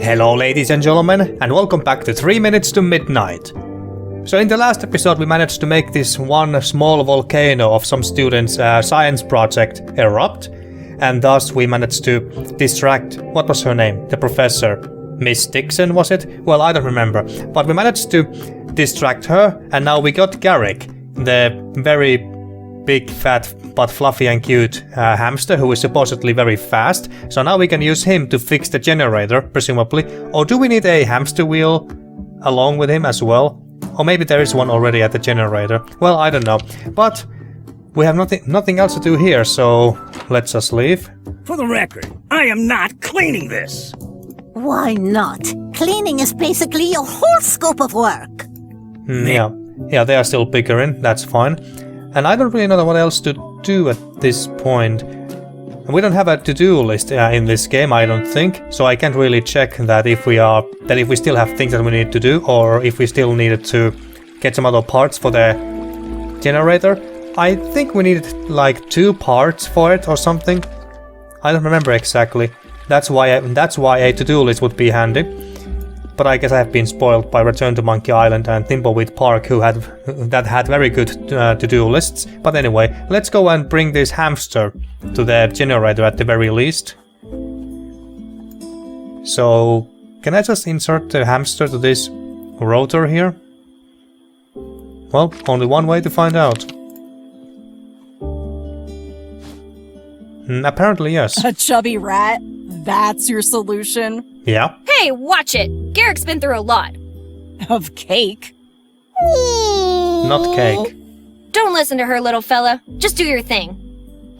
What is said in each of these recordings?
Hello ladies and gentlemen, and welcome back to 3 Minutes to Midnight. So in the last episode we managed to make this one small volcano of some students' science project erupt, and thus we managed to distract, what was her name? The professor. Miss Dixon, was it? Well, I don't remember. But we managed to distract her, and now we got Garrick, the very big, fat, but fluffy and cute hamster who is supposedly very fast. So now we can use him to fix the generator, presumably. Or do we need a hamster wheel along with him as well? Or maybe there is one already at the generator. Well, I don't know. But we have nothing else to do here, so let's just leave. For the record, I am not cleaning this. Why not? Cleaning is basically your whole scope of work. Yeah, they are still bickering, that's fine. And I don't really know what else to do at this point. We don't have a to-do list in this game, I don't think, so I can't really check that if we still have things that we need to do, or if we still needed to get some other parts for the generator. I think we needed like 2 parts for it or something. I don't remember exactly. That's why a to-do list would be handy. But I guess I have been spoiled by Return to Monkey Island and Thimbleweed Park, that had very good to-do lists. But anyway, let's go and bring this hamster to the generator at the very least. So, can I just insert the hamster to this rotor here? Well, only one way to find out. Apparently yes. A chubby rat? That's your solution? Yeah. Hey, watch it! Garrick's been through a lot. Of cake? Not cake. Don't listen to her, little fella. Just do your thing.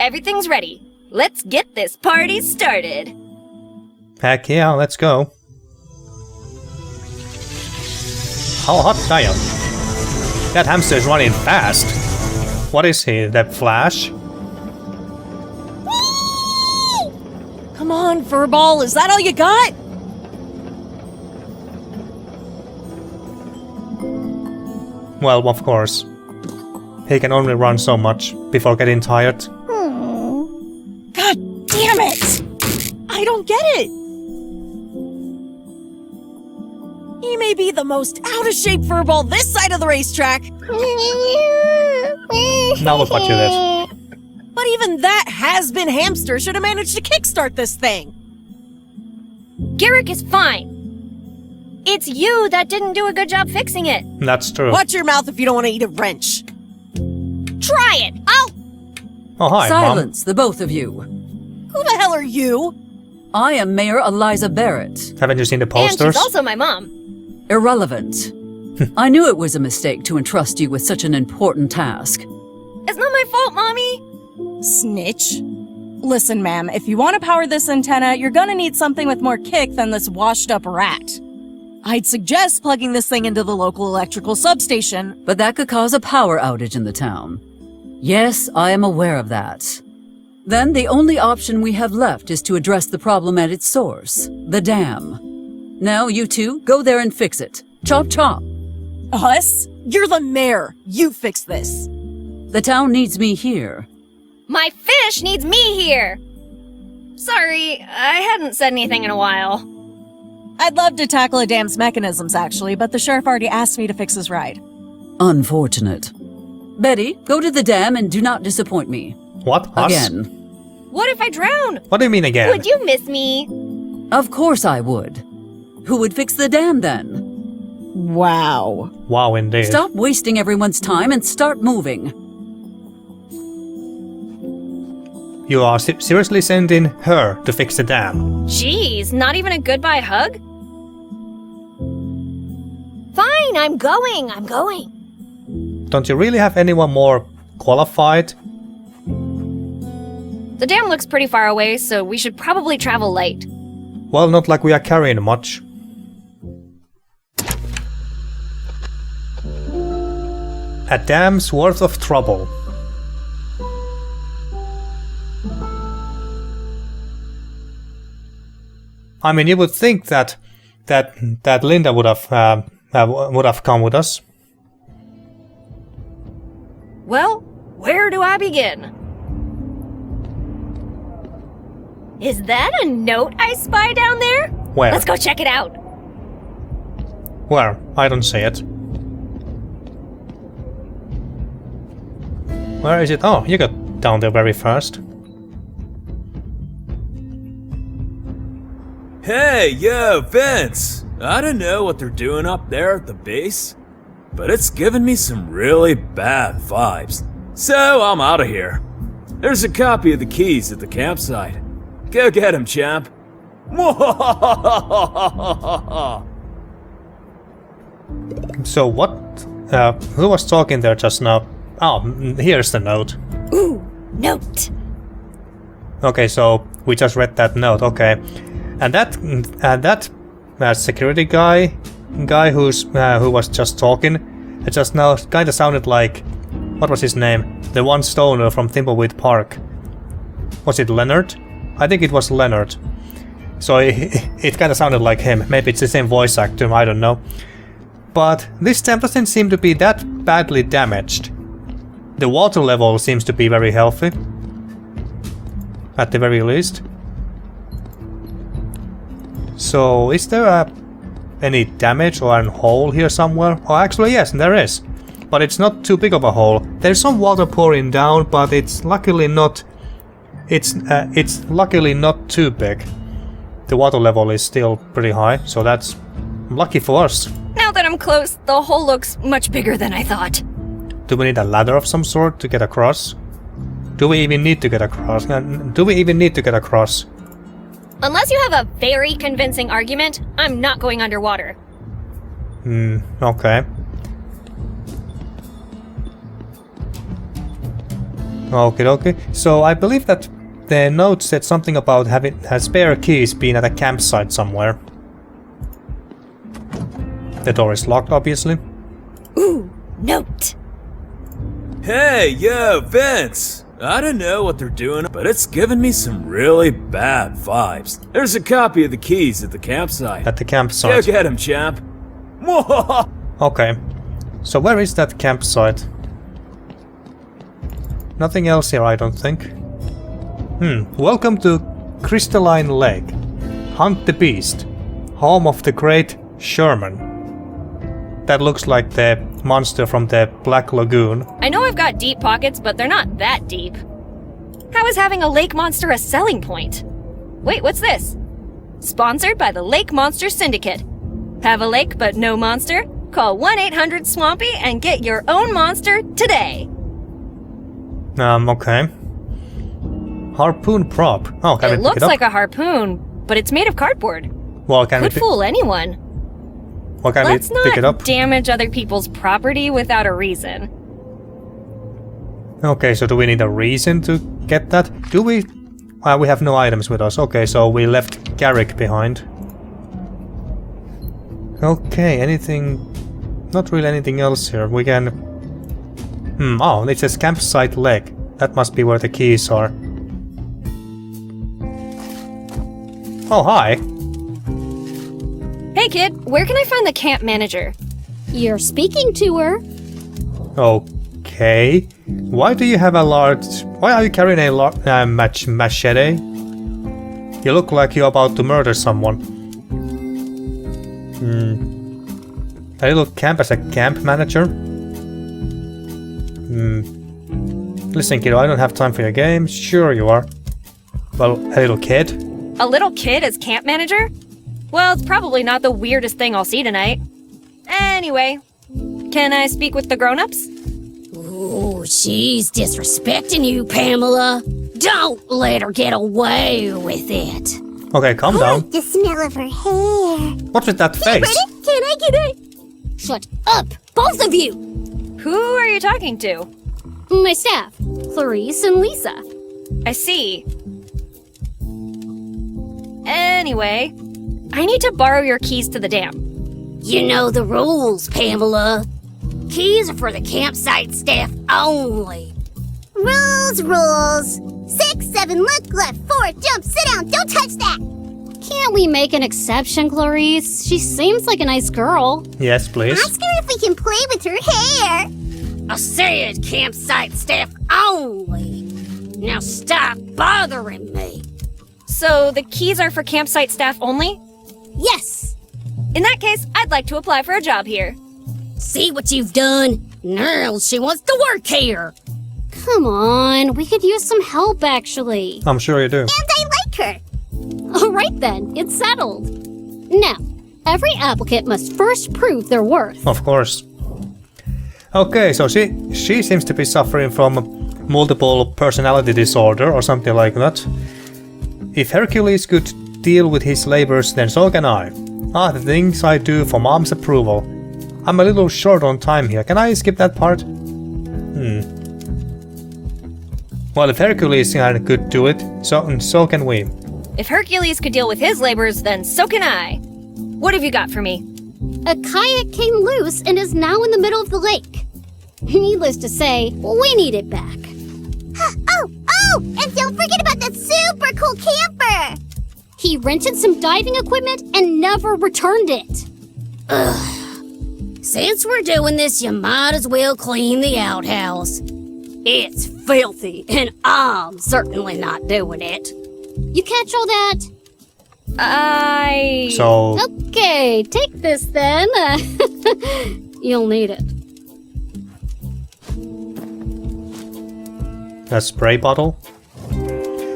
Everything's ready. Let's get this party started. Heck yeah, let's go. How hot damn! That hamster is running fast. What is he, the Flash? Come on, Furball, is that all you got? Well, of course. He can only run so much before getting tired. God damn it! I don't get it! He may be the most out-of-shape Furball this side of the racetrack. Now look what you did. But even that has-been hamster should have managed to kickstart this thing. Garrick is fine. It's you that didn't do a good job fixing it. That's true. Watch your mouth if you don't want to eat a wrench. Try it! I'll... Oh, hi, Silence, the both of you. Who the hell are you? I am Mayor Eliza Barrett. Mom. Haven't you seen the And posters? she's also my mom. Irrelevant. I knew it was a mistake to entrust you with such an important task. It's not my fault, Mommy. Snitch. Listen, ma'am, if you want to power this antenna, you're gonna need something with more kick than this washed-up rat. I'd suggest plugging this thing into the local electrical substation. But that could cause a power outage in the town. Yes, I am aware of that. Then the only option we have left is to address the problem at its source, the dam. Now you two, go there and fix it. Chop chop. Us? You're the mayor. You fix this. The town needs me here. My fish needs me here. Sorry, I hadn't said anything in a while. I'd love to tackle a dam's mechanisms, actually, but the sheriff already asked me to fix his ride. Unfortunate. Betty, go to the dam and do not disappoint me. What? Us? Again. What if I drown? What do you mean again? Would you miss me? Of course I would. Who would fix the dam then? Wow. Wow, indeed. Stop wasting everyone's time and start moving. You are seriously sending her to fix the dam? Jeez, not even a goodbye hug? Fine, I'm going. Don't you really have anyone more qualified? The dam looks pretty far away, so we should probably travel light. Well, not like we are carrying much. A dam's worth of trouble. I mean, you would think that Linda would have come with us. Well, where do I begin? Is that a note I spy down there? Where? Let's go check it out. Where? I don't see it. Where is it? Oh, you got down there very fast. Hey, yo, Vince! I don't know what they're doing up there at the base, but it's giving me some really bad vibes. So I'm out of here. There's a copy of the keys at the campsite. Go get him, champ. So what? Who was talking there just now? Oh, here's the note. Ooh, note. Okay, so we just read that note. Okay, and that security guy who was just talking, it just now kind of sounded like, what was his name? The one stoner from Thimbleweed Park. Was it Leonard? I think it was Leonard. So it kind of sounded like him. Maybe it's the same voice actor. I don't know. But this dam doesn't seem to be that badly damaged. The water level seems to be very healthy. At the very least. So, is there any damage or a hole here somewhere? Oh, actually yes, there is. But it's not too big of a hole. There's some water pouring down, but it's luckily not... It's luckily not too big. The water level is still pretty high, so that's lucky for us. Now that I'm close, the hole looks much bigger than I thought. Do we need a ladder of some sort to get across? Do we even need to get across? Do we even need to get across? Unless you have a very convincing argument, I'm not going underwater. Okay. Okay. So I believe that the note said something about having spare keys being at a campsite somewhere. The door is locked, obviously. Ooh, note. Hey, yo, Vince! I don't know what they're doing, but it's giving me some really bad vibes. There's a copy of the keys at the campsite. At the campsite. Go get him, champ. Okay. So where is that campsite? Nothing else here, I don't think. Welcome to Crystaline Lake. Hunt the beast. Home of the great Sherman. That looks like the monster from the Black Lagoon. I know I've got deep pockets, but they're not that deep. How is having a lake monster a selling point? Wait, what's this? Sponsored by the Lake Monster Syndicate. Have a lake but no monster? Call 1-800-SWAMPY and get your own monster today. Okay. Harpoon prop. Oh, can we pick it up? It looks like a harpoon, but it's made of cardboard. Well, can Could we fool anyone. Well, can Let's we pick it not up? damage other people's property without a reason. Okay, so do we need a reason to get that? Do we? We have no items with us. Okay, so we left Garrick behind. Okay, anything... Not really anything else here. We can... Oh, it says Campsite Lake. That must be where the keys are. Oh, hi. Hey kid, where can I find the camp manager? You're speaking to her. Okay. Why do you have a large... Why are you carrying a machete? You look like you're about to murder someone. A little camp as a camp manager? Listen, kiddo, I don't have time for your games. Sure you are. Well, a little kid? A little kid as camp manager? Well, it's probably not the weirdest thing I'll see tonight. Anyway, can I speak with the grown-ups? Ooh, she's disrespecting you, Pamela. Don't let her get away with it. Okay, calm down. The smell of her hair. What's with that face? Ready? Can I get it? Shut up, both of you! Who are you talking to? My staff, Clarice and Lisa. I see. Anyway, I need to borrow your keys to the dam. You know the rules, Pamela. Keys are for the campsite staff only. Rules. 6, 7, look left, 4, jump, sit down, don't touch that. Can't we make an exception, Clarice? She seems like a nice girl. Yes, please. Ask her if we can play with her hair. I said campsite staff only. Now stop bothering me. So the keys are for campsite staff only? Yes! In that case, I'd like to apply for a job here. See what you've done? Now she wants to work here. Come on, we could use some help, actually. I'm sure you do. And I like her. All right then, it's settled. Now, every applicant must first prove their worth. Of course. Okay, so she seems to be suffering from multiple personality disorder or something like that. If Hercules could deal with his labors, then so can I. Ah, the things I do for Mom's approval. I'm a little short on time here. Can I skip that part? Well, if Hercules could do it, so can we. If Hercules could deal with his labors, then so can I. What have you got for me? A kayak came loose and is now in the middle of the lake. Needless to say, we need it back. Oh, and don't forget about that super cool camper. He rented some diving equipment and never returned it. Since we're doing this, you might as well clean the outhouse. It's filthy, and I'm certainly not doing it. You catch all that? So... Okay, take this then. You'll need it. A spray bottle.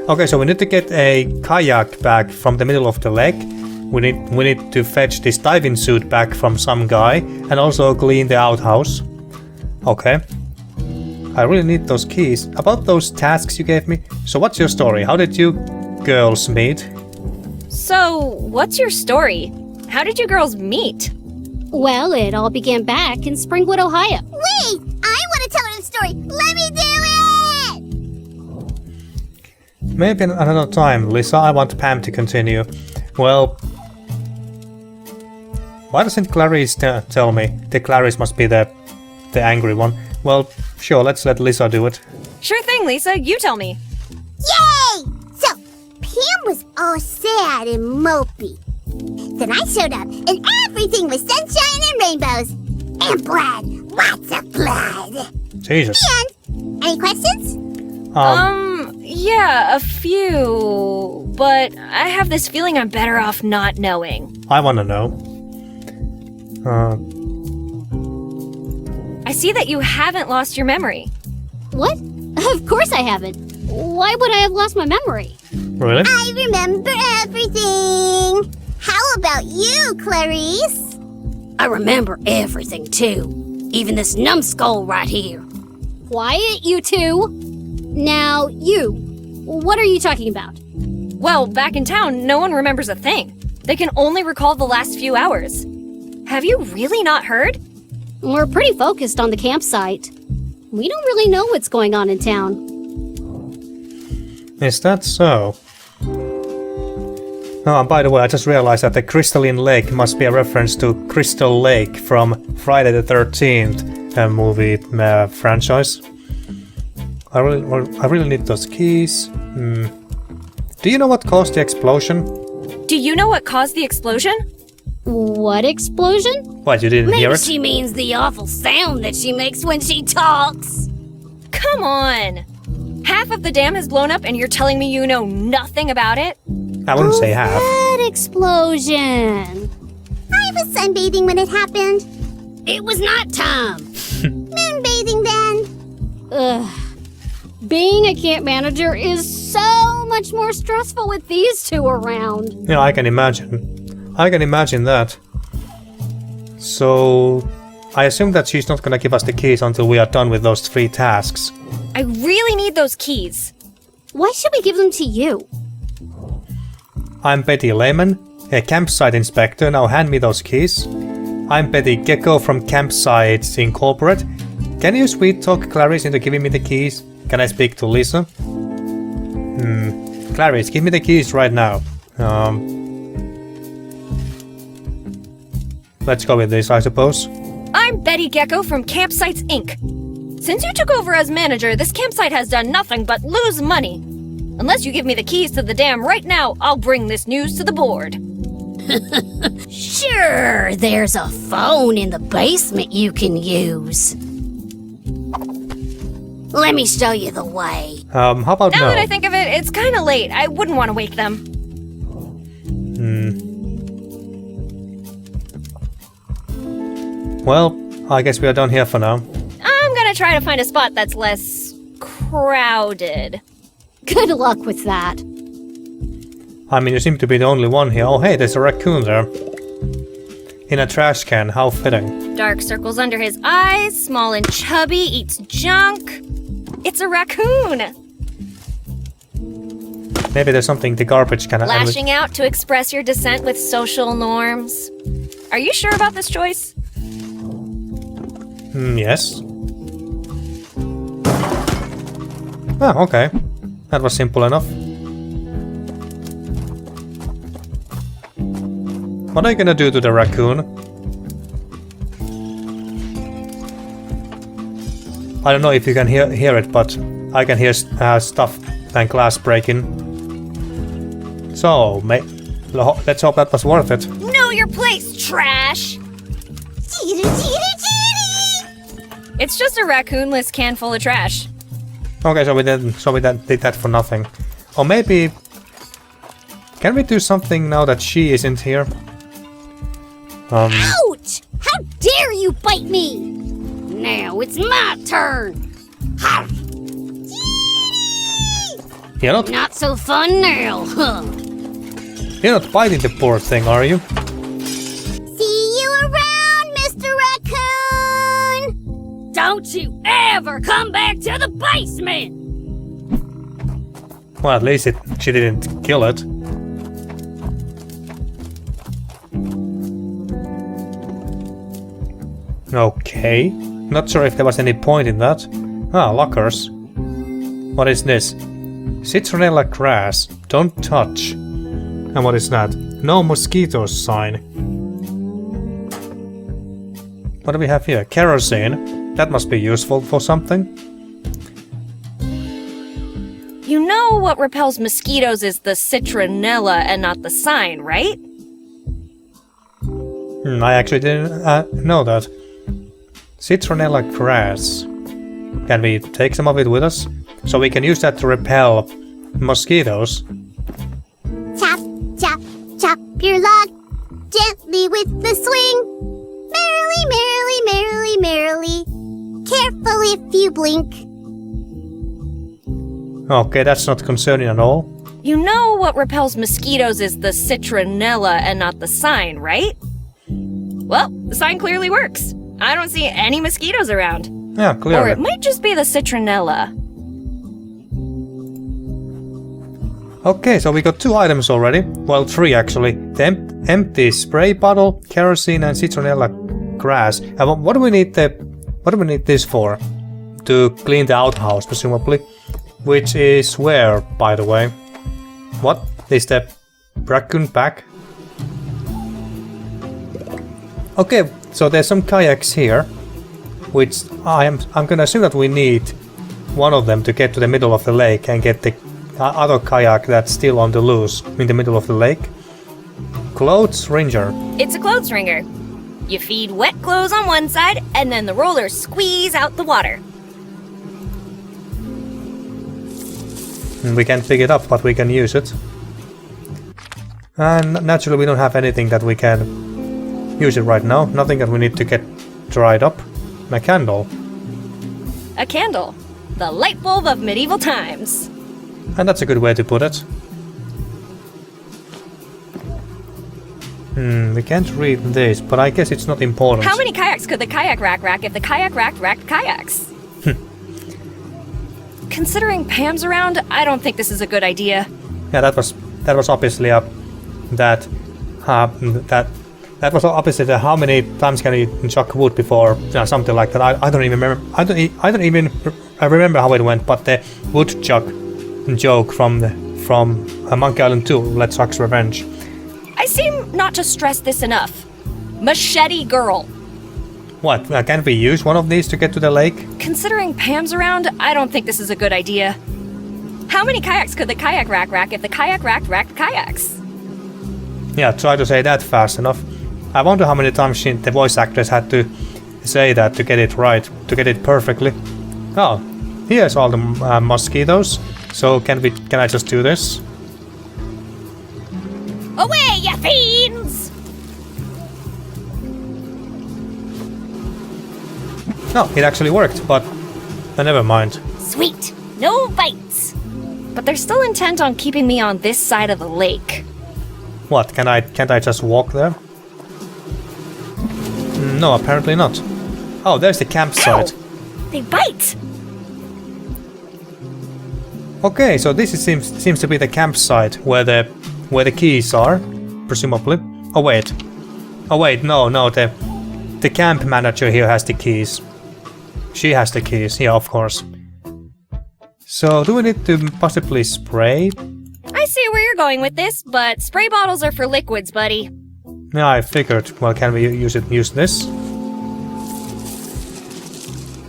Okay, so we need to get a kayak back from the middle of the lake. We need to fetch this diving suit back from some guy and also clean the outhouse. Okay. I really need those keys. About those tasks you gave me. So what's your story? How did you girls meet? So, what's your story? How did you girls meet? Well, it all began back in Springwood, Ohio. Wait, I want to tell her the story. Let me do it! Maybe another time, Lisa. I want Pam to continue. Well... Why doesn't Clarice tell me? The Clarice must be the angry one. Well, sure, let's let Lisa do it. Sure thing, Lisa. You tell me. Yay! So, Pam was all sad and mopey. Then I showed up, and everything was sunshine and rainbows. And blood. Lots of blood. Jesus. And, any questions? Yeah, a few. But I have this feeling I'm better off not knowing. I want to know. I see that you haven't lost your memory. What? Of course I haven't. Why would I have lost my memory? Really? I remember everything. How about you, Clarice? I remember everything, too. Even this numbskull right here. Quiet, you two. Now, you. What are you talking about? Well, back in town, no one remembers a thing. They can only recall the last few hours. Have you really not heard? We're pretty focused on the campsite. We don't really know what's going on in town. Is that so? Oh, and by the way, I just realized that the Crystaline Lake must be a reference to Crystal Lake from Friday the 13th movie franchise. I really need those keys. Do you know what caused the explosion? Do you know what caused the explosion? What explosion? What, you didn't hear Maybe it? she means the awful sound that she makes when she talks. Come on! Half of the dam has blown up and you're telling me you know nothing about it? I wouldn't say half. That explosion. I was sunbathing when it happened. It was night time. Moonbathing then. Ugh. Being a camp manager is so much more stressful with these two around. Yeah, I can imagine. I can imagine that. So... I assume that she's not gonna give us the keys until we are done with those 3 tasks. I really need those keys. Why should we give them to you? I'm Betty Lehman, a campsite inspector. Now hand me those keys. I'm Betty Gecko from Campsites Incorporate. Can you sweet talk Clarice into giving me the keys? Can I speak to Lisa? Clarice, give me the keys right now. Let's go with this, I suppose. I'm Betty Gecko from Campsites Inc. Since you took over as manager, this campsite has done nothing but lose money. Unless you give me the keys to the dam right now, I'll bring this news to the board. Sure, there's a phone in the basement you can use. Let me show you the way. How about Now no? that I think of it, it's kinda late. I wouldn't want to wake them. Well, I guess we are done here for now. I'm gonna try to find a spot that's less crowded. Good luck with that. I mean, you seem to be the only one here. Oh, hey, there's a raccoon there. In a trash can, how fitting. Dark circles under his eyes, small and chubby, eats junk. It's a raccoon! Maybe there's something the garbage can... Lashing out to express your dissent with social norms. Are you sure about this choice? Yes. Ah, okay. That was simple enough. What are you gonna do to the raccoon? I don't know if you can hear it, but I can hear stuff and glass breaking. So, let's hope that was worth it. Know your place, trash! It's just a raccoonless can full of trash. Okay, so we did that for nothing. Or maybe... Can we do something now that she isn't here? Ouch! How dare you bite me! Now it's my turn! Not so fun now, huh? You're not biting the poor thing, are you? See you around, Mr. Raccoon! Don't you ever come back to the basement! Well, at least she didn't kill it. Okay. Not sure if there was any point in that. Ah, lockers. What is this? Citronella grass. Don't touch. And what is that? No mosquitoes sign. What do we have here? Kerosene. That must be useful for something. You know what repels mosquitoes is the citronella and not the sign, right? I actually didn't know that. Citronella grass. Can we take some of it with us? So we can use that to repel mosquitoes. Chop, chop, chop your log gently with the swing. Merrily, merrily, merrily, merrily. Careful if you blink. Okay, that's not concerning at all. You know what repels mosquitoes is the citronella and not the sign, right? Well, the sign clearly works. I don't see any mosquitoes around. Yeah, clearly. Or it might just be the citronella. Okay, so we got 2 items already. Well, 3 actually. The empty spray bottle, kerosene, and citronella grass. And what do we need this for? To clean the outhouse, presumably. Which is where, by the way? What is the raccoon back? Okay, so there's some kayaks here, which I'm gonna assume that we need one of them to get to the middle of the lake and get the other kayak that's still on the loose in the middle of the lake. Clothes wringer. It's a clothes wringer. You feed wet clothes on one side, and then the rollers squeeze out the water. We can't pick it up, but we can use it. And naturally we don't have anything that we can use it right now. Nothing that we need to get dried up. A candle. A candle. The light bulb of medieval times. And that's a good way to put it. We can't read this, but I guess it's not important. How many kayaks could the kayak rack if the kayak racked kayaks? Considering Pam's around, I don't think this is a good idea. Yeah, that was obviously that was obviously how many times can you chuck wood before something like that. I don't even remember. I don't even remember how it went. But the wood chuck joke from Monkey Island 2, Let's Chuck's Revenge. I seem not to stress this enough. Machete girl. What? Can't we use one of these to get to the lake? Considering Pam's around, I don't think this is a good idea. How many kayaks could the kayak rack if the kayak racked kayaks? Yeah, try to say that fast enough. I wonder how many times the voice actress had to say that to get it right, to get it perfectly. Oh, here's all the mosquitoes. So can I just do this? Away, you fiends! No, it actually worked, but never mind. Sweet. No bites. But they're still intent on keeping me on this side of the lake. What, can't I just walk there? No, apparently not. Oh, there's the campsite. Ow! They bite! Okay, so this seems to be the campsite where the keys are, presumably. Oh wait, no, the camp manager here has the keys. She has the keys, yeah, of course. So do we need to possibly spray? I see where you're going with this, but spray bottles are for liquids, buddy. Yeah, I figured. Well, can we use this?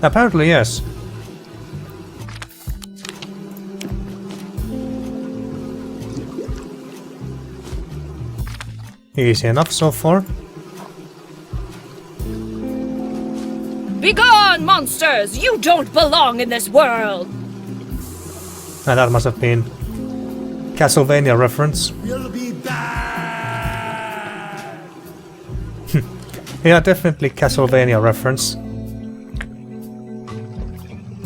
Apparently, yes. Easy enough so far. Begone, monsters! You don't belong in this world! And that must have been Castlevania reference. You'll be back! Yeah, definitely Castlevania reference.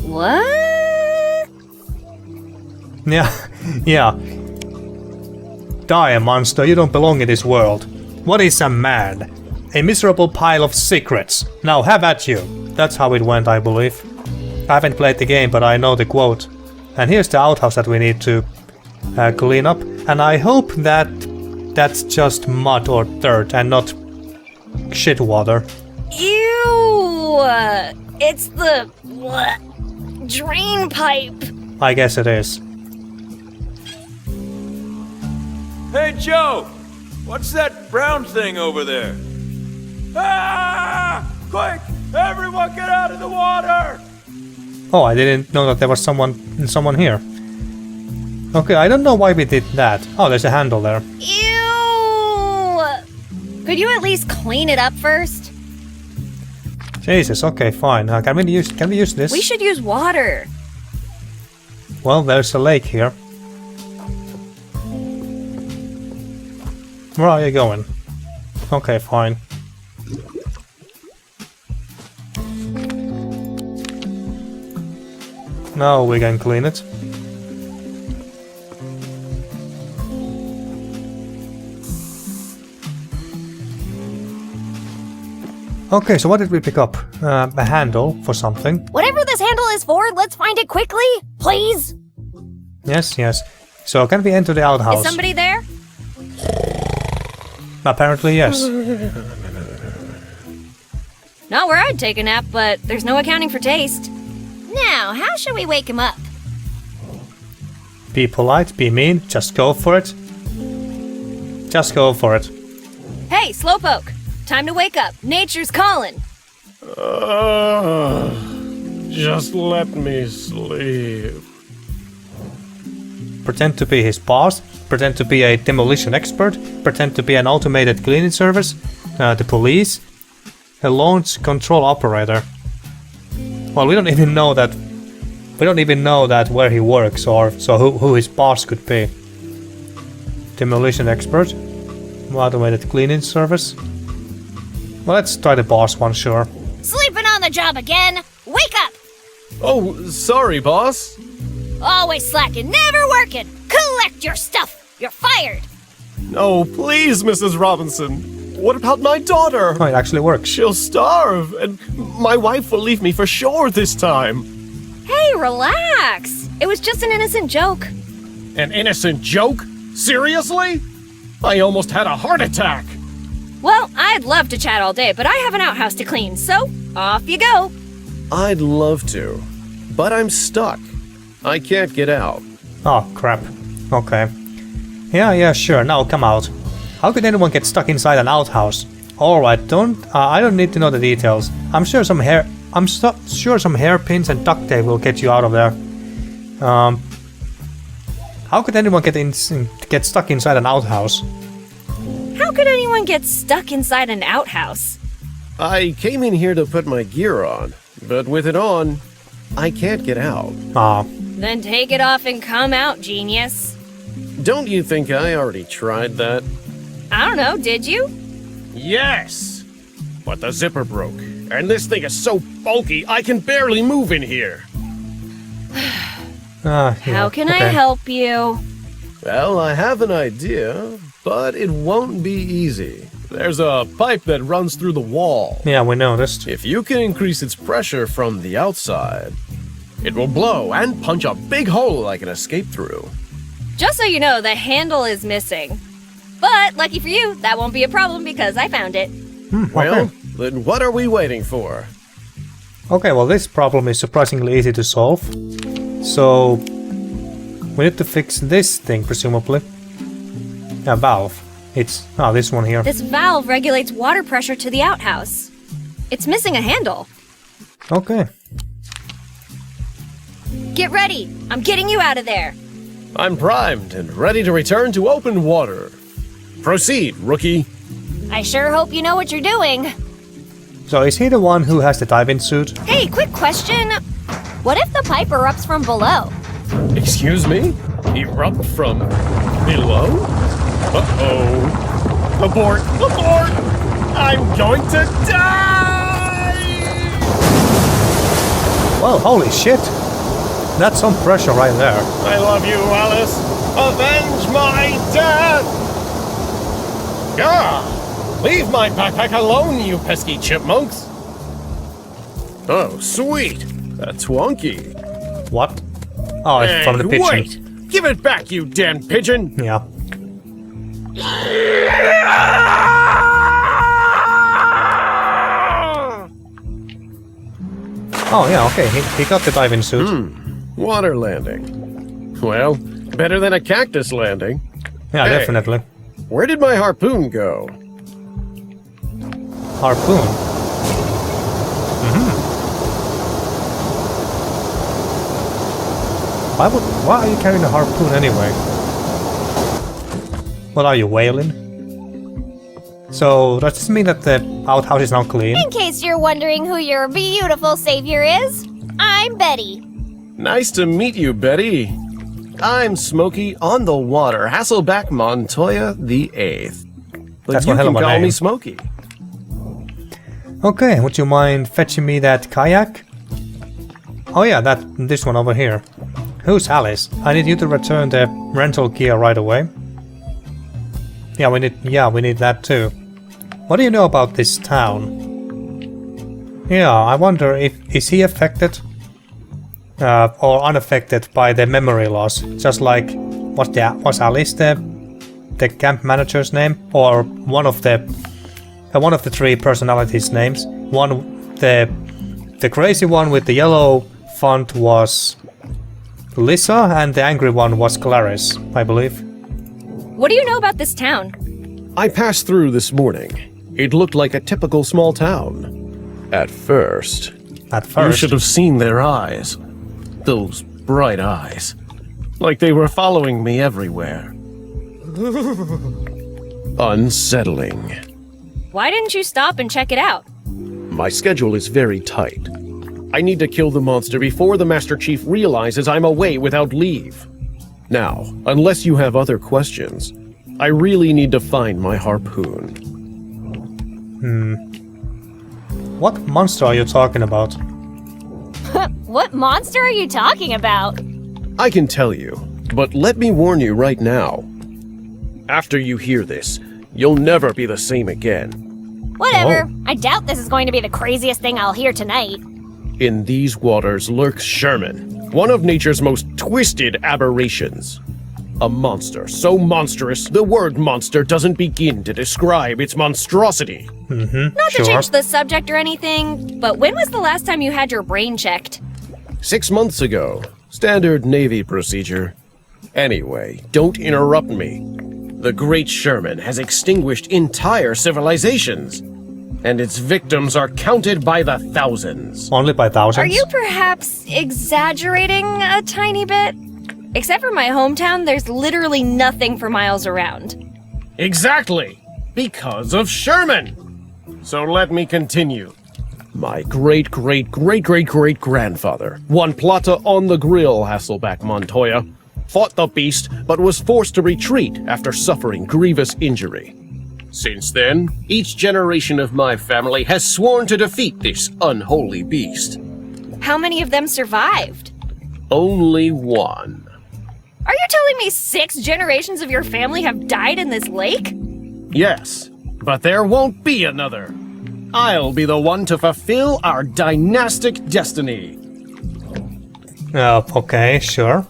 What? Yeah, yeah. Die, monster, you don't belong in this world. What is a man? A miserable pile of secrets. Now have at you. That's how it went, I believe. I haven't played the game, but I know the quote. And here's the outhouse that we need to clean up. And I hope that that's just mud or dirt and not shit water. Ew! It's the drain pipe. I guess it is. Hey, Joe! What's that brown thing over there? Ah! Quick! Everyone get out of the water! Oh, I didn't know that there was someone here. Okay, I don't know why we did that. Oh, there's a handle there. Ew! Could you at least clean it up first? Jesus, okay, fine. Can we use this? We should use water. Well, there's a lake here. Where are you going? Okay, fine. Now we can clean it. Okay, so what did we pick up? A handle for something. Whatever this handle is for, let's find it quickly, please. Yes, yes. So can we enter the outhouse? Is somebody there? Apparently, yes. Not where I'd take a nap, but there's no accounting for taste. Now, how should we wake him up? Be polite, be mean, just go for it. Just go for it. Hey, Slowpoke! Time to wake up. Nature's calling. Just let me sleep. Pretend to be his boss, pretend to be a demolition expert, pretend to be an automated cleaning service, the police, a launch control operator. Well, we don't even know that where he works or so who his boss could be. Demolition expert, automated cleaning service. Well, let's try the boss one, sure. Sleeping on the job again? Wake up! Oh, sorry, boss. Always slacking, never working. Collect your stuff. You're fired. No, please, Mrs. Robinson. What about my daughter? Oh, it actually works. She'll starve, and my wife will leave me for sure this time. Hey, relax. It was just an innocent joke. An innocent joke? Seriously? I almost had a heart attack. Well, I'd love to chat all day, but I have an outhouse to clean, so off you go. I'd love to, but I'm stuck. I can't get out. Oh, crap. Okay. Yeah, sure. Now come out. How could anyone get stuck inside an outhouse? Alright, I don't need to know the details. I'm sure some hairpins and duct tape will get you out of there. How could anyone get stuck inside an outhouse? How could anyone get stuck inside an outhouse? I came in here to put my gear on, but with it on, I can't get out. Then take it off and come out, genius. Don't you think I already tried that? I don't know, did you? Yes! but the zipper broke. And this thing is so bulky, I can barely move in here. How can I help you? Well, I have an idea, but it won't be easy. There's a pipe that runs through the wall. Yeah, we noticed. If you can increase its pressure from the outside, it will blow and punch a big hole I can escape through. Just so you know, the handle is missing. But, lucky for you, that won't be a problem because I found it. Well, then what are we waiting for? Okay, well this problem is surprisingly easy to solve. So, we need to fix this thing, presumably. A valve. It's, this one here. This valve regulates water pressure to the outhouse. It's missing a handle. Okay. Get ready! I'm getting you out of there! I'm primed and ready to return to open water. Proceed, rookie. I sure hope you know what you're doing. So is he the one who has the diving suit? Hey, quick question. What if the pipe erupts from below? Excuse me? Erupt from below? Uh-oh. Abort! Abort! I'm going to die! Well, holy shit! That's some pressure right there. I love you, Alice. Avenge my death! Gah! Leave my backpack alone, you pesky chipmunks! Oh, sweet! That's wonky. What? Oh, it's from the pigeon. Wait! Give it back, you damn pigeon! Yeah. Oh, yeah, okay, he got the diving suit. Water landing. Well, better than a cactus landing. Yeah, Hey. definitely. Where did my harpoon go? Harpoon. Why are you carrying a harpoon anyway? What are you, whaling? So, does this mean that the outhouse is now clean? In case you're wondering who your beautiful savior is, I'm Betty. Nice to meet you, Betty. I'm Smokey on the Water, Hasselback Montoya the 8th. But That's you one hell can of a call name. me Smokey. Okay, would you mind fetching me that kayak? Oh yeah, this one over here. Who's Alice? I need you to return the rental gear right away. Yeah, we need that too. What do you know about this town? Yeah, I wonder is he affected or unaffected by the memory loss? Just like was Alice the camp manager's name, or one of the three personalities' names? The crazy one with the yellow font was Lisa, and the angry one was Clarice, I believe. What do you know about this town? I passed through this morning. It looked like a typical small town. At first. You should have seen their eyes. Those bright eyes. Like they were following me everywhere. Unsettling. Why didn't you stop and check it out? My schedule is very tight. I need to kill the monster before the Master Chief realizes I'm away without leave. Now, unless you have other questions, I really need to find my harpoon. What monster are you talking about? What monster are you talking about? I can tell you, but let me warn you right now. After you hear this, you'll never be the same again. Whatever. I doubt this is going to be the craziest thing I'll hear tonight. In these waters lurks Sherman, one of nature's most twisted aberrations. A monster so monstrous, the word monster doesn't begin to describe its monstrosity. Not to change the subject or anything, but when was the last time you had your brain checked? 6 months ago. Standard Navy procedure. Anyway, don't interrupt me. The Great Sherman has extinguished entire civilizations, and its victims are counted by the thousands. Only by thousands? Are you perhaps exaggerating a tiny bit? Except for my hometown, there's literally nothing for miles around. Exactly! Because of Sherman! So let me continue. My great-great-great-great-great-grandfather, Juan Plata on the Grill Hasselback Montoya, fought the beast but was forced to retreat after suffering grievous injury. Since then, each generation of my family has sworn to defeat this unholy beast. How many of them survived? Only one. Are you telling me 6 generations of your family have died in this lake? Yes, but there won't be another. I'll be the one to fulfill our dynastic destiny. Okay, sure.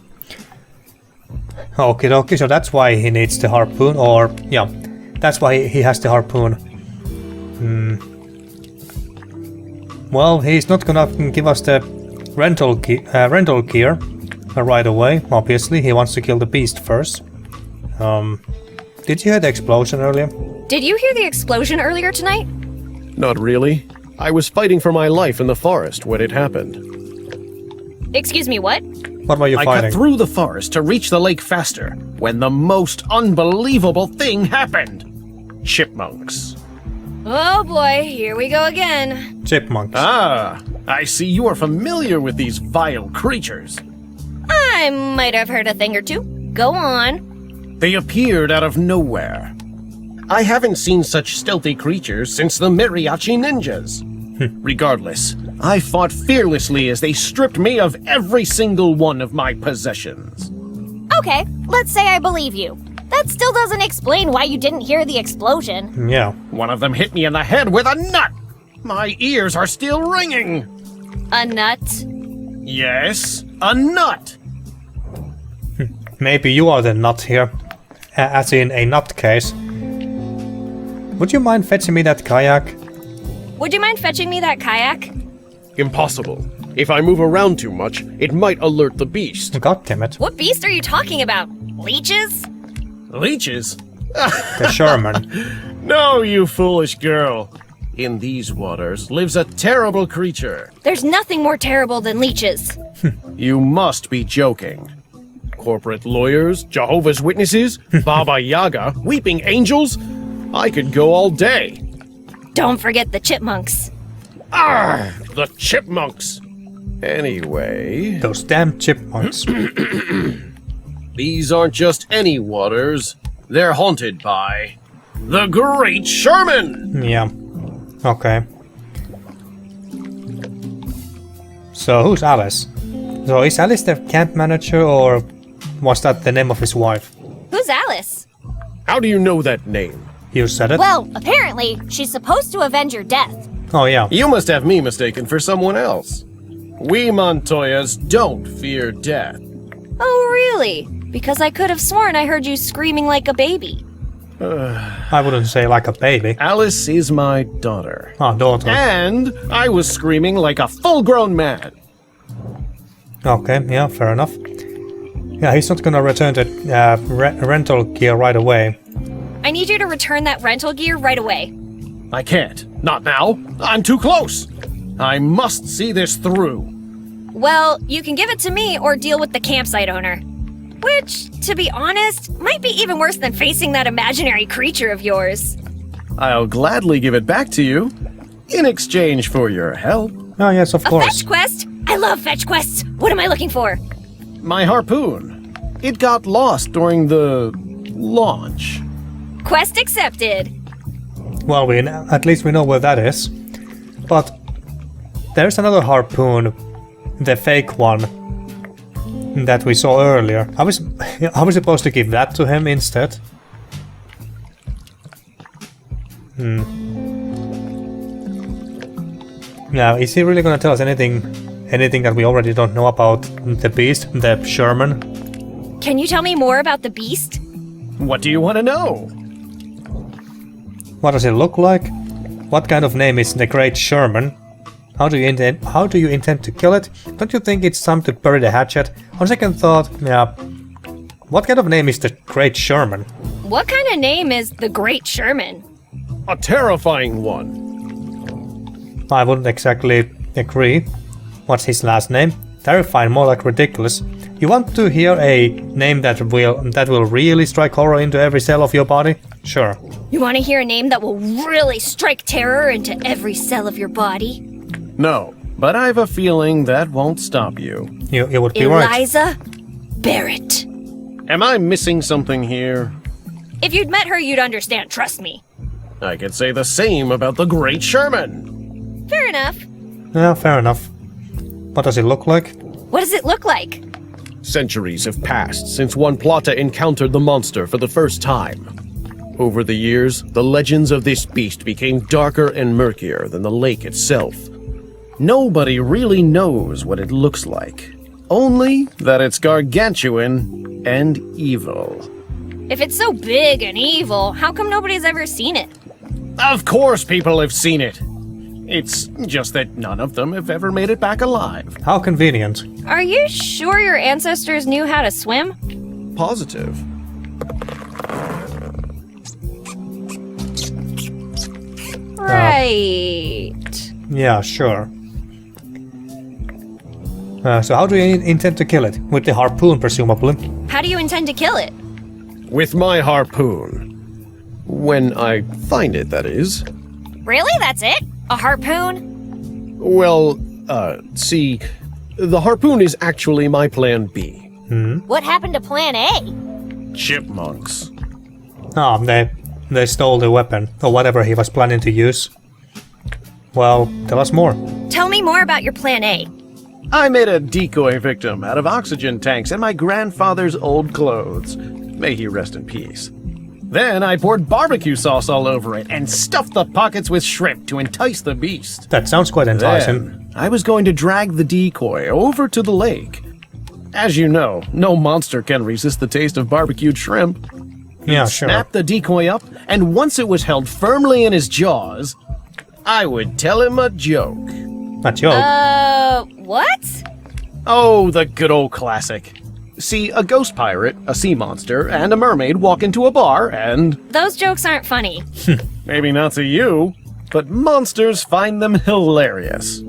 Okie dokie, so that's why he needs the harpoon, or yeah, that's why he has the harpoon. Well, he's not gonna give us the rental gear right away. Obviously, he wants to kill the beast first. Did you hear the explosion earlier? Did you hear the explosion earlier tonight? Not really. I was fighting for my life in the forest when it happened. Excuse me, what? What were you I fighting? cut through the forest to reach the lake faster when the most unbelievable thing happened. Chipmunks. Oh boy, here we go again. Chipmunks. Ah, I see you are familiar with these vile creatures. I might have heard a thing or two. Go on. They appeared out of nowhere. I haven't seen such stealthy creatures since the Mariachi Ninjas. Regardless, I fought fearlessly as they stripped me of every single one of my possessions. Okay, let's say I believe you. That still doesn't explain why you didn't hear the explosion. Yeah. One of them hit me in the head with a nut. My ears are still ringing. A nut? Yes, a nut. Maybe you are the nut here. As in a nutcase. Would you mind fetching me that kayak? Would you mind fetching me that kayak? Impossible. If I move around too much, it might alert the beast. God damn it. What beast are you talking about? Leeches? Leeches? The Sherman. No, you foolish girl. In these waters lives a terrible creature. There's nothing more terrible than leeches. You must be joking. Corporate lawyers, Jehovah's Witnesses, Baba Yaga, weeping angels? I could go all day. Don't forget the chipmunks. Ah, the chipmunks. Anyway, Those damn chipmunks. these aren't just any waters. They're haunted by the Great Sherman. Yeah. Okay. So who's Alice? So is Alice the camp manager, or was that the name of his wife? Who's Alice? How do you know that name? You said it? Well, apparently, she's supposed to avenge your death. Oh yeah. You must have me mistaken for someone else. We Montoyas don't fear death. Oh, really? Because I could have sworn I heard you screaming like a baby. I wouldn't say like a baby. Alice is my daughter. Oh, daughter. And I was screaming like a full-grown man. Okay, yeah, fair enough. Yeah, he's not gonna return the rental gear right away. I need you to return that rental gear right away. I can't. Not now. I'm too close. I must see this through. Well, you can give it to me or deal with the campsite owner. Which, to be honest, might be even worse than facing that imaginary creature of yours. I'll gladly give it back to you in exchange for your help. Oh yes, of A course. fetch quest? I love fetch quests. What am I looking for? My harpoon. It got lost during the launch. Quest accepted. Well, at least we know where that is. But there's another harpoon, the fake one that we saw earlier. Are we supposed to give that to him instead? Now, is he really gonna tell us anything that we already don't know about the beast, the Sherman? Can you tell me more about the beast? What do you want to know? What does it look like? What kind of name is the Great Sherman? How do you intend to kill it? Don't you think it's time to bury the hatchet? On second thought, yeah. What kind of name is the Great Sherman? What kind of name is the Great Sherman? A terrifying one. I wouldn't exactly agree. What's his last name? Terrifying, more like ridiculous. You want to hear a name that will really strike horror into every cell of your body? Sure. You want to hear a name that will really strike terror into every cell of your body? No, but I have a feeling that won't stop you. You would be right. Eliza Barrett. Am I missing something here? If you'd met her, you'd understand, trust me. I could say the same about the Great Sherman. Fair enough. Yeah, fair enough. What does it look like? What does it look like? Centuries have passed since one plotter encountered the monster for the first time. Over the years, the legends of this beast became darker and murkier than the lake itself. Nobody really knows what it looks like. Only that it's gargantuan and evil. If it's so big and evil, how come nobody's ever seen it? Of course people have seen it. It's just that none of them have ever made it back alive. How convenient. Are you sure your ancestors knew how to swim? Positive. Right. Yeah, sure. So how do you intend to kill it? With the harpoon, presumably? How do you intend to kill it? With my harpoon. When I find it, that is. Really? That's it? A harpoon? Well, see, the harpoon is actually my plan B. What happened to plan A? Chipmunks. Ah, they stole the weapon, or whatever he was planning to use. Well, tell us more. Tell me more about your plan A. I made a decoy victim out of oxygen tanks and my grandfather's old clothes. May he rest in peace. Then I poured barbecue sauce all over it and stuffed the pockets with shrimp to entice the beast. That sounds quite enticing. Then I was going to drag the decoy over to the lake. As you know, no monster can resist the taste of barbecued shrimp. Yeah, sure. Snap the decoy up, and once it was held firmly in his jaws, I would tell him a joke. A joke? What? Oh, the good old classic. See, a ghost pirate, a sea monster, and a mermaid walk into a bar and... Those jokes aren't funny. Maybe not to you, but monsters find them hilarious.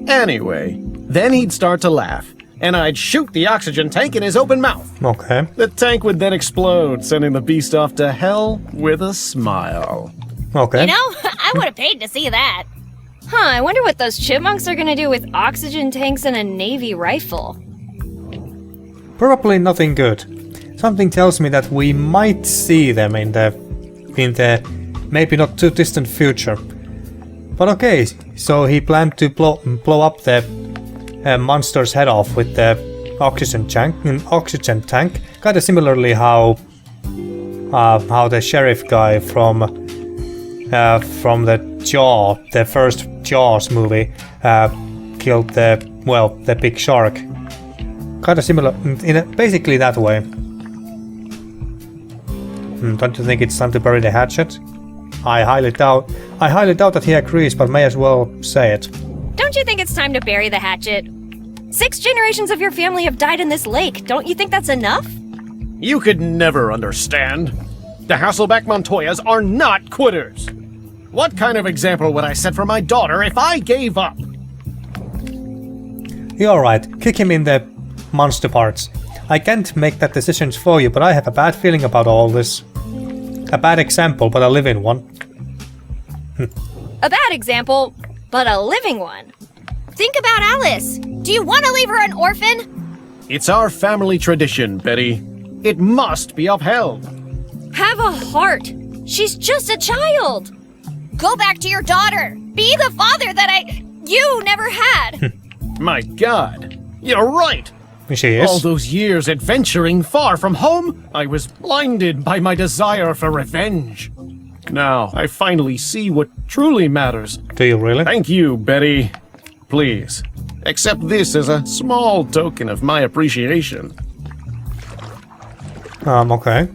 Anyway, then he'd start to laugh, and I'd shoot the oxygen tank in his open mouth. Okay. The tank would then explode, sending the beast off to hell with a smile. Okay. You know, I would have paid to see that. Huh, I wonder what those chipmunks are gonna do with oxygen tanks and a Navy rifle. Probably nothing good. Something tells me that we might see them in the maybe not too distant future. But okay, so he planned to blow up the monster's head off with the oxygen tank. Kind of similarly how the sheriff guy from the first Jaws movie killed the big shark. Kind of similar, basically that way. Don't you think it's time to bury the hatchet? I highly doubt that he agrees, but may as well say it. Don't you think it's time to bury the hatchet? 6 generations of your family have died in this lake. Don't you think that's enough? You could never understand. The Hasselbeck Montoyas are not quitters. What kind of example would I set for my daughter if I gave up? You're alright, kick him in the monster parts. I can't make that decision for you, but I have a bad feeling about all this. A bad example, but a living one. A bad example, but a living one. Think about Alice. Do you want to leave her an orphan? It's our family tradition, Betty. It must be upheld. Have a heart. She's just a child. Go back to your daughter. Be the father that you never had. My God, you're right. She is. All those years adventuring far from home, I was blinded by my desire for revenge. Now, I finally see what truly matters. Do you really? Thank you, Betty. Please, accept this as a small token of my appreciation. Okay.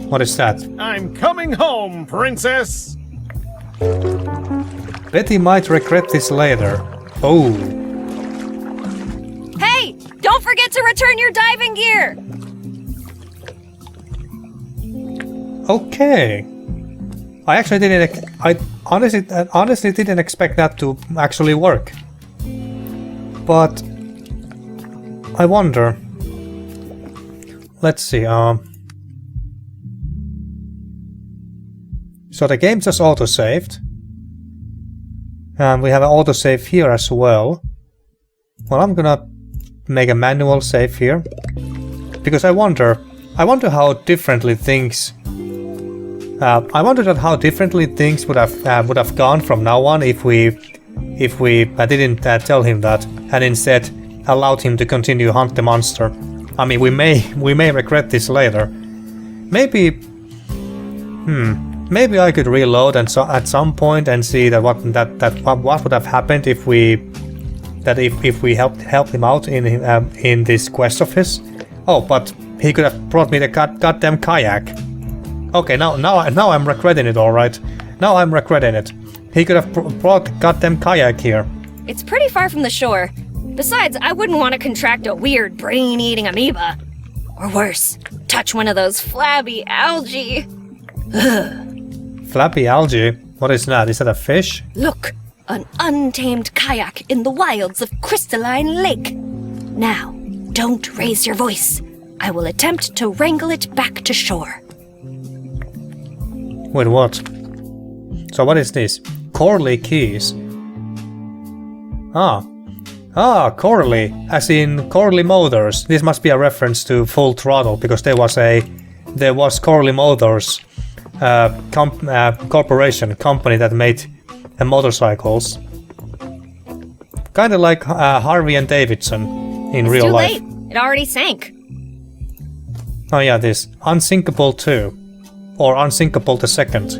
What is that? I'm coming home, princess! Betty might regret this later. Oh. Hey, don't forget to return your diving gear. Okay. I actually didn't. I honestly didn't expect that to actually work. But I wonder. Let's see. So the game just auto-saved. And we have an autosave here as well. Well, I'm gonna make a manual save here. Because I wonder how differently things I wondered how differently things would have gone from now on if we didn't tell him that and instead allowed him to continue hunt the monster. I mean, we may regret this later. Maybe I could reload and so at some point and see that what would have happened if we helped him out in this quest of his. Oh, but he could have brought me the goddamn kayak. Okay, now I'm regretting it. All right, now I'm regretting it. He could have brought the goddamn kayak here. It's pretty far from the shore. Besides, I wouldn't want to contract a weird brain-eating amoeba. Or worse, touch one of those flabby algae. Ugh. Flabby algae? What is that? Is that a fish? Look, an untamed kayak in the wilds of Crystaline Lake. Now, don't raise your voice. I will attempt to wrangle it back to shore. Wait, what? So what is this? Corley keys. Corley, as in Corley Motors. This must be a reference to Full Throttle because there was Corley Motors company that made motorcycles. Kind of like Harvey and Davidson in real life. It's too late. It already sank. Oh yeah, this Unsinkable 2 or Unsinkable the 2nd.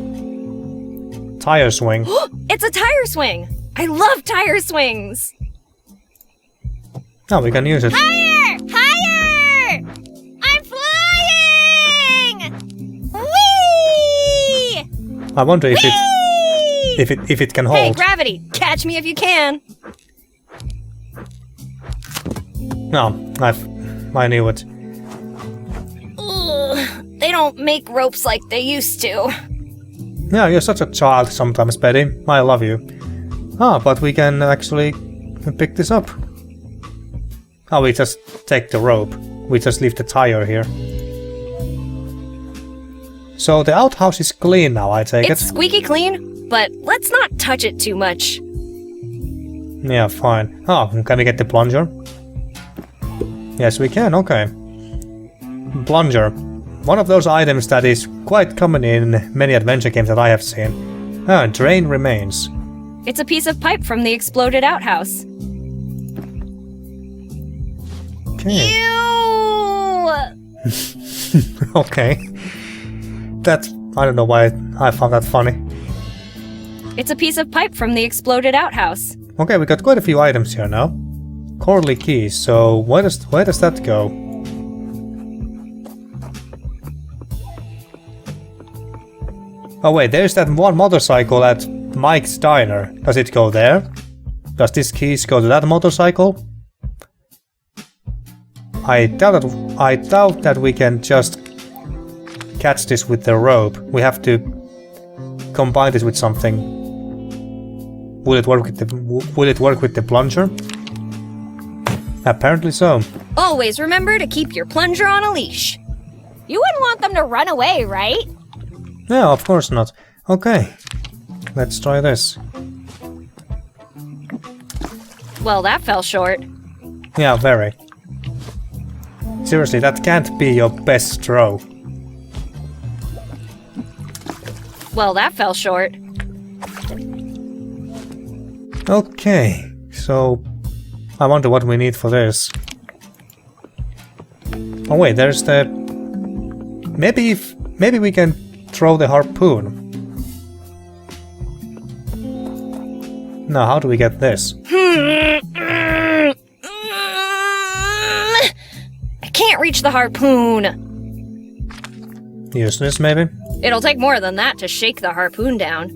Tire swing. It's a tire swing. I love tire swings. Oh, we can use it. Higher! Higher! I'm flying! Whee! I wonder if it can hold. Hey, gravity! Catch me if you can! No, I knew it. Ugh, they don't make ropes like they used to. Yeah, you're such a child sometimes, Betty. I love you. But we can actually pick this up. Oh, we just take the rope. We just leave the tire here. So the outhouse is clean now, I take It's it? squeaky clean, but let's not touch it too much. Yeah, fine. Oh, can we get the plunger? Yes, we can, okay. Plunger. One of those items that is quite common in many adventure games that I have seen. Drain remains. It's a piece of pipe from the exploded outhouse. Okay. Ew! Okay. I don't know why I found that funny. It's a piece of pipe from the exploded outhouse. Okay, we got quite a few items here now. Corley keys, so where does that go? Oh wait, there's that one motorcycle at Mike's Diner. Does it go there? Does this keys go to that motorcycle? I doubt that we can just catch this with the rope. We have to combine this with something. Will it work with the plunger? Apparently so. Always remember to keep your plunger on a leash. You wouldn't want them to run away, right? No, of course not. Okay, let's try this. Well, that fell short. Yeah, very. Seriously, that can't be your best throw. Well, that fell short. Okay, so I wonder what we need for this. Oh wait, there's the... Maybe we can throw the harpoon. Now, how do we get this? I can't reach the harpoon. Use this, maybe? It'll take more than that to shake the harpoon down.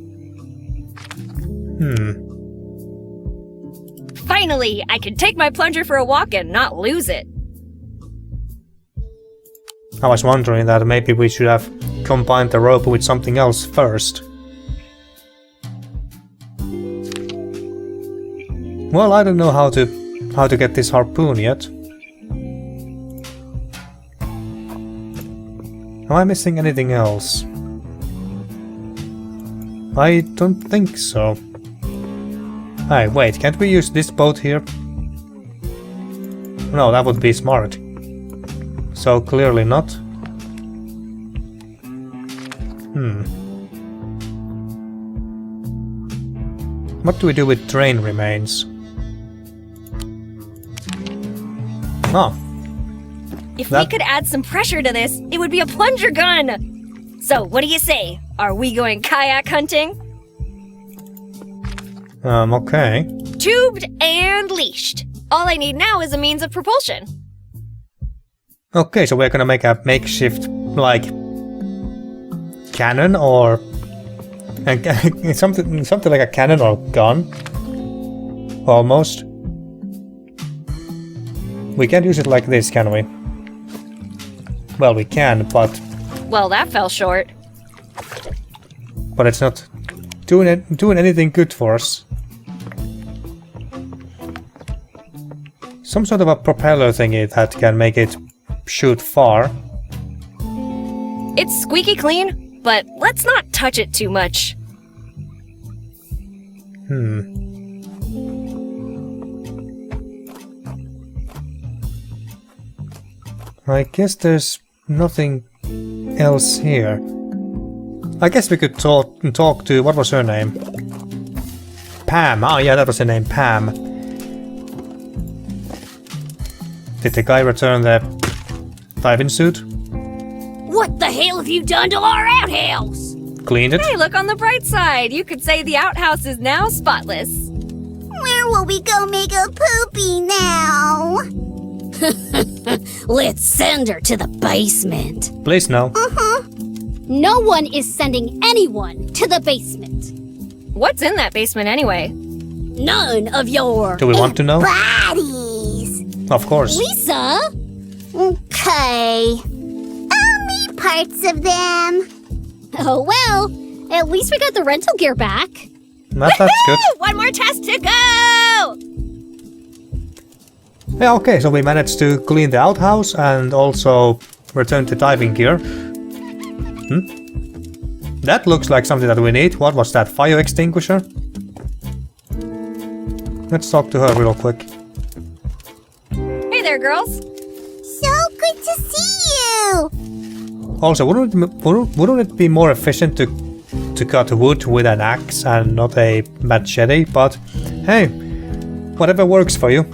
Finally, I can take my plunger for a walk and not lose it. I was wondering that maybe we should have combined the rope with something else first. Well, I don't know how to get this harpoon yet. Am I missing anything else? I don't think so. Hey, wait, can't we use this boat here? No, that would be smart. So clearly not. What do we do with drain remains? Oh. If we could add some pressure to this, it would be a plunger gun! So, what do you say? Are we going kayak hunting? Okay. Tubed and leashed. All I need now is a means of propulsion. Okay, so we're gonna make a makeshift, like, cannon or something like a cannon or gun. Almost. We can't use it like this, can we? Well, we can, but Well, that fell short. it's not doing anything good for us. Some sort of a propeller thingy that can make it shoot far. It's squeaky clean, but let's not touch it too much. I guess there's nothing else here. I guess we could talk to, what was her name? Pam. Oh yeah, that was her name, Pam. Did the guy return the diving suit? What the hell have you done to our outhouse? Cleaned it? Hey, look on the bright side. You could say the outhouse is now spotless. Where will we go make a poopy now? Let's send her to the basement. Please no. No one is sending anyone to the basement. What's in that basement anyway? None of your... Do we want to know? Bodies. Of course. Lisa? Okay. I'll meet parts of them. Oh well, at least we got the rental gear back. That's good. One more test to go! Yeah, okay, so we managed to clean the outhouse and also return the diving gear. That looks like something that we need. What was that? Fire extinguisher? Let's talk to her real quick. Hey there, girls. So good to see you. Also, wouldn't it be more efficient to cut wood with an axe and not a machete? But hey, whatever works for you.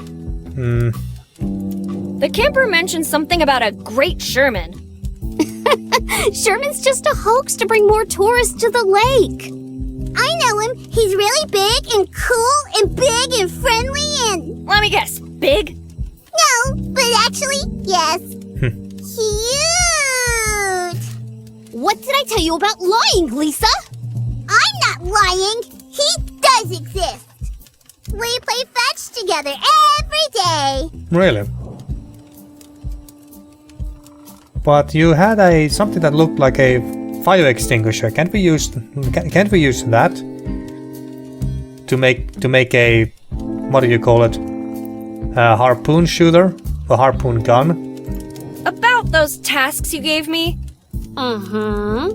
The camper mentioned something about a great Sherman. Sherman's just a hoax to bring more tourists to the lake. I know him. He's really big and cool and big and friendly and... Let me guess, big? No, but actually, yes. Cute. What did I tell you about lying, Lisa? I'm not lying. He does exist. We play fetch together every day. Really? But you had something that looked like a fire extinguisher. Can't we use that to make a, what do you call it? A harpoon shooter? A harpoon gun? About those tasks you gave me? Uh-huh.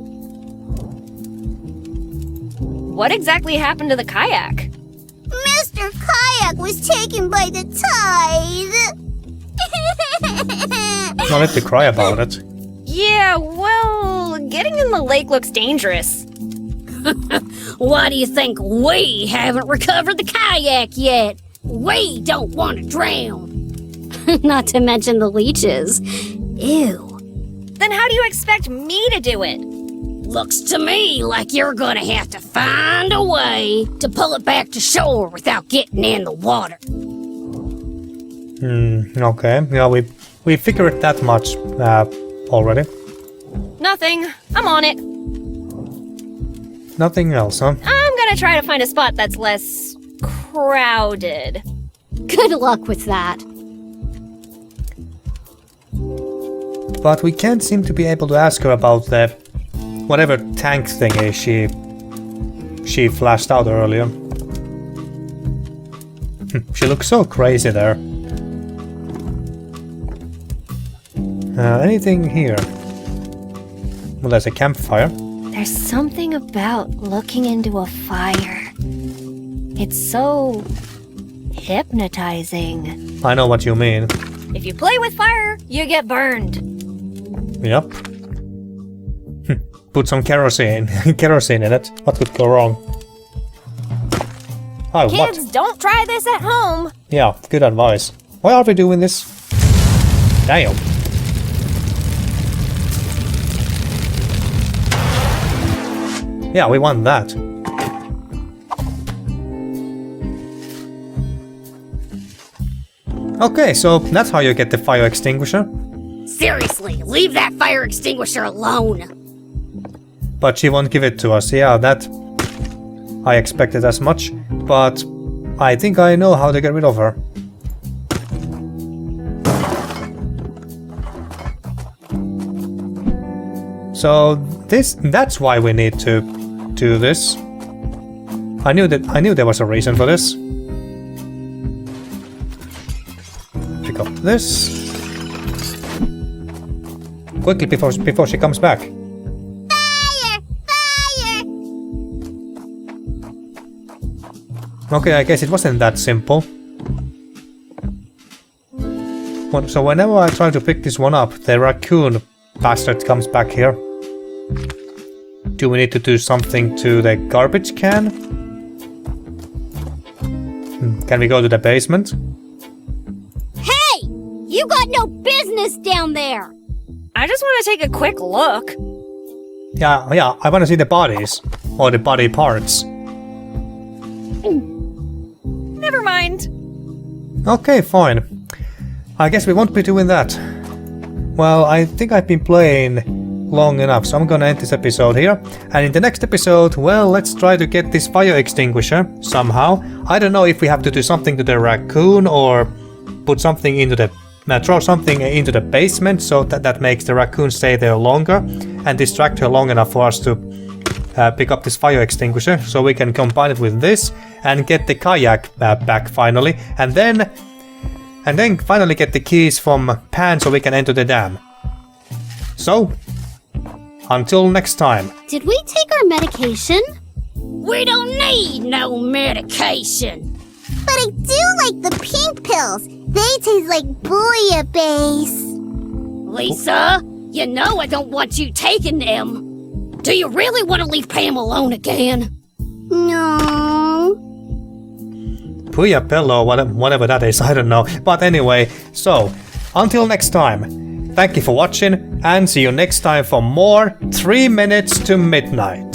What exactly happened to the kayak? Mr. Kayak was taken by the tide. No need to cry about it. Yeah, well, getting in the lake looks dangerous. Why do you think we haven't recovered the kayak yet? We don't want to drown. Not to mention the leeches. Ew. Then how do you expect me to do it? Looks to me like you're gonna have to find a way to pull it back to shore without getting in the water. Okay. Yeah, we figured that much already. Nothing. I'm on it. Nothing else, huh? I'm gonna try to find a spot that's less crowded. Good luck with that. But we can't seem to be able to ask her about the whatever tank thingy she flashed out earlier. She looks so crazy there. Anything here? Well, there's a campfire. There's something about looking into a fire. It's so hypnotizing. I know what you mean. If you play with fire, you get burned. Yep. Put some kerosene in it. What could go wrong? Oh, Kids, what? don't try this at home. Yeah, good advice. Why are we doing this? Damn. Yeah, we want that. Okay, so that's how you get the fire extinguisher. Seriously, leave that fire extinguisher alone. But she won't give it to us. Yeah, that... I expected as much, but I think I know how to get rid of her. So that's why we need to do this. I knew there was a reason for this. Pick up this. Quickly before she comes back. Fire! Fire! Okay, I guess it wasn't that simple. So whenever I try to pick this one up, the raccoon bastard comes back here. Do we need to do something to the garbage can? Can we go to the basement? Hey! You got no business down there! I just want to take a quick look. Yeah, I want to see the bodies. Or the body parts. Never mind. Okay, fine. I guess we won't be doing that. Well, I think I've been playing long enough, so I'm gonna end this episode here. And in the next episode, well, let's try to get this fire extinguisher somehow. I don't know if we have to do something to the raccoon or put something into the... throw something into the basement so that makes the raccoon stay there longer and distract her long enough for us to pick up this fire extinguisher so we can combine it with this and get the kayak back finally, and then finally get the keys from Pan so we can enter the dam. So, until next time. Did we take our medication? We don't need no medication. But I do like the pink pills. They taste like bouillabaisse. Lisa, you know I don't want you taking them. Do you really want to leave Pam alone again? No. Puya Pello, whatever that is, I don't know. But anyway, so, until next time, thank you for watching, and see you next time for more 3 Minutes to Midnight.